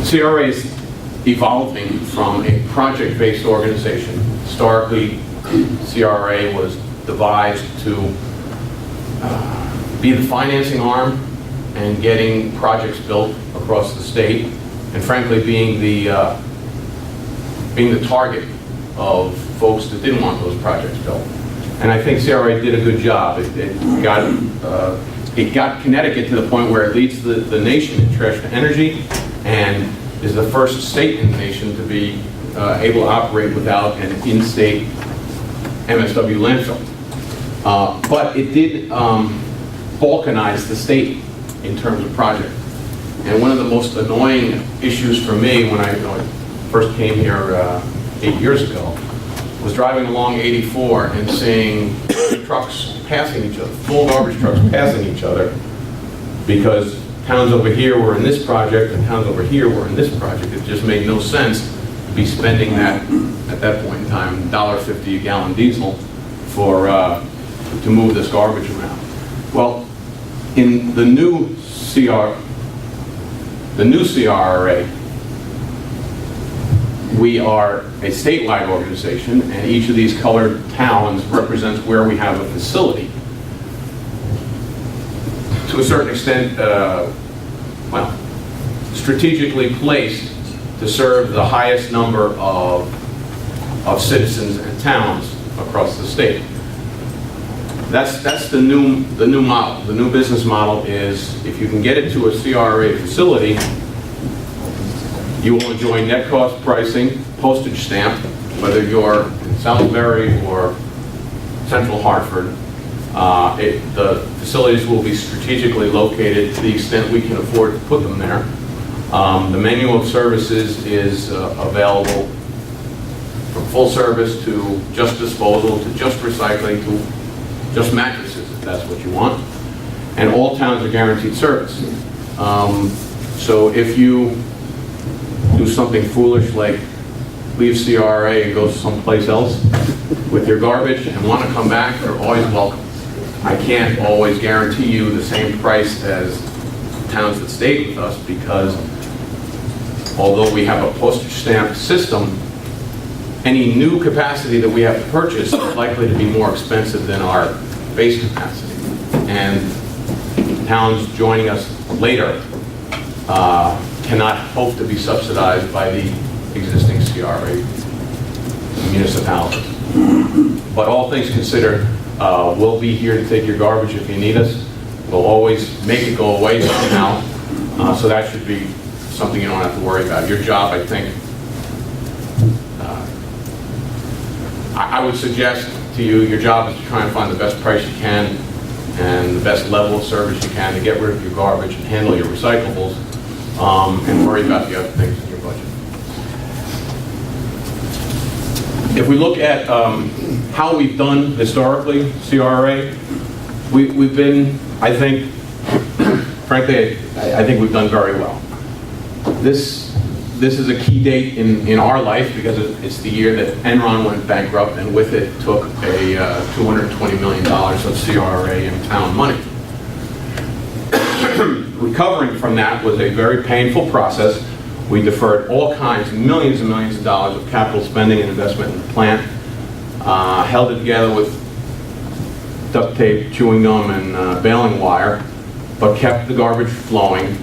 CRRA is evolving from a project-based organization. Historically, CRRA was devised to be the financing arm and getting projects built across the state, and frankly being the target of folks that didn't want those projects built. And I think CRRA did a good job. It got Connecticut to the point where it leads the nation in trash to energy, and is the first state in the nation to be able to operate without an in-state MSW landfill. But it did balkanize the state in terms of project. And one of the most annoying issues for me when I first came here 8 years ago was driving along 84 and seeing trucks passing each other, full garbage trucks passing each other, because towns over here were in this project and towns over here were in this project. It just made no sense to be spending that, at that point in time, $1.50 a gallon diesel for to move this garbage around. Well, in the new CRRA, we are a statewide organization, and each of these colored towns represents where we have a facility. To a certain extent, well, strategically placed to serve the highest number of citizens and towns across the state. That's the new model. The new business model is, if you can get it to a CRRA facility, you will enjoy net cost pricing, postage stamp, whether you're in Salisbury or Central Hartford. The facilities will be strategically located to the extent we can afford to put them there. The menu of services is available from full service to just disposal to just recycling to just mattresses, if that's what you want. And all towns are guaranteed service. So if you do something foolish like leave CRRA and go someplace else with your garbage and want to come back, you're always welcome. I can't always guarantee you the same price as towns that stayed with us, because although we have a postage stamp system, any new capacity that we have to purchase is likely to be more expensive than our base capacity. And towns joining us later cannot hope to be subsidized by the existing CRRA municipalities. But all things considered, we'll be here to take your garbage if you need us. We'll always make it go away somehow. So that should be something you don't have to worry about. Your job, I think, I would suggest to you, your job is to try and find the best price you can and the best level of service you can to get rid of your garbage and handle your recyclables, and worry about the other things in your budget. If we look at how we've done historically, CRRA, we've been, I think, frankly, I think we've done very well. This is a key date in our life because it's the year that Enron went bankrupt, and with it took a $220 million of CRRA and town money. Recovering from that was a very painful process. We deferred all kinds, millions and millions of dollars of capital spending and investment in the plant, held it together with duct tape, chewing gum, and baling wire, but kept the garbage flowing.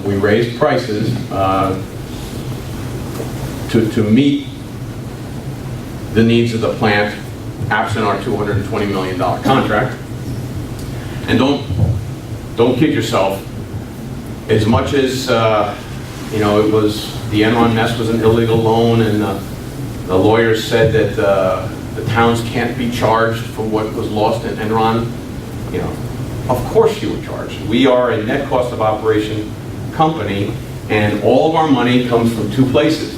We raised prices to meet the needs of the plant, absent our $220 million contract. And don't kid yourself. As much as it was, the Enron mess was an illegal loan, and the lawyers said that the towns can't be charged for what was lost in Enron. Of course you were charged. We are a net cost of operation company, and all of our money comes from two places: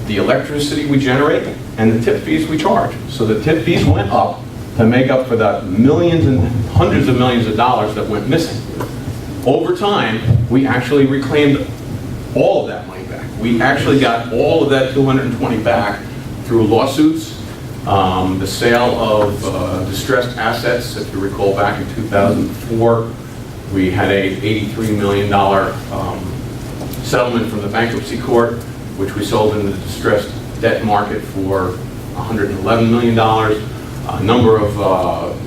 the electricity we generate and the tip fees we charge. So the tip fees went up to make up for the millions and hundreds of millions of dollars that went missing. Over time, we actually reclaimed all of that money back. We actually got all of that 220 back through lawsuits, the sale of distressed assets. If you recall, back in 2004, we had a $83 million settlement from the bankruptcy court, which we sold in the distressed debt market for $111 million. A number of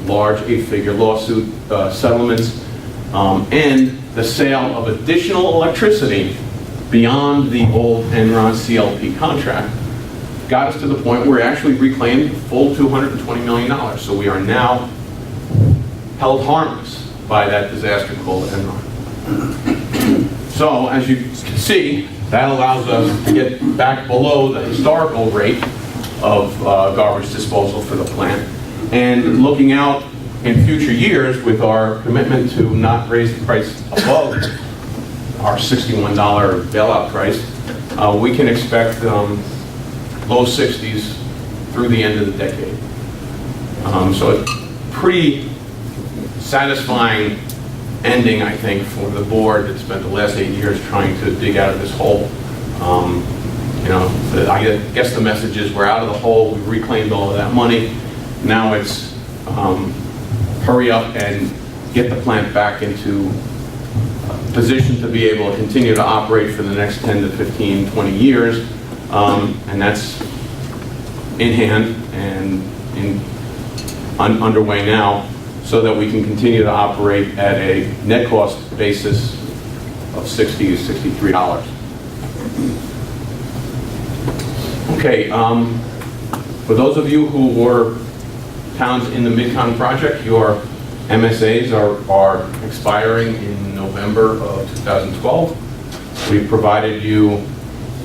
large 8-figure lawsuit settlements, and the sale of additional electricity beyond the old Enron CLP contract got us to the point where we actually reclaimed the full $220 million. So we are now held harmless by that disaster called Enron. So as you can see, that allows us to get back below the historical rate of garbage disposal for the plant. And looking out in future years with our commitment to not raise the price above our $61 bailout price, we can expect low 60s through the end of the decade. So it's pretty satisfying ending, I think, for the board that spent the last 8 years trying to dig out of this hole. I guess the message is we're out of the hole, we reclaimed all of that money. Now it's hurry up and get the plant back into position to be able to continue to operate for the next 10 to 15, 20 years. And that's in hand and underway now, so that we can continue to operate at a net cost basis of $60 to $63. Okay, for those of you who were towns in the Mid-Con project, your MSAs are expiring in November of 2012. We've provided you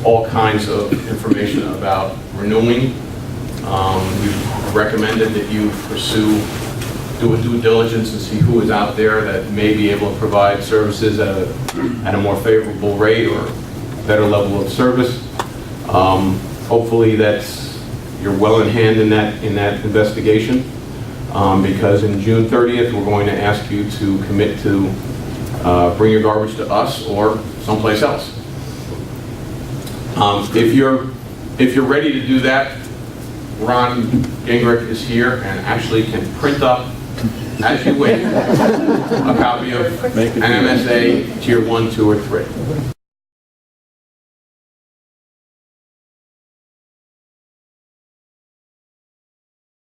all kinds of information about renewing. We've recommended that you do a due diligence and see who is out there that may be able to provide services at a more favorable rate or better level of service. Hopefully you're well in hand in that investigation, because in June 30th we're going to ask you to commit to bring your garbage to us or someplace else. If you're ready to do that, Ron Gingrich is here and actually can print up, as you wait, a copy of an MSA Tier 1, 2, or 3.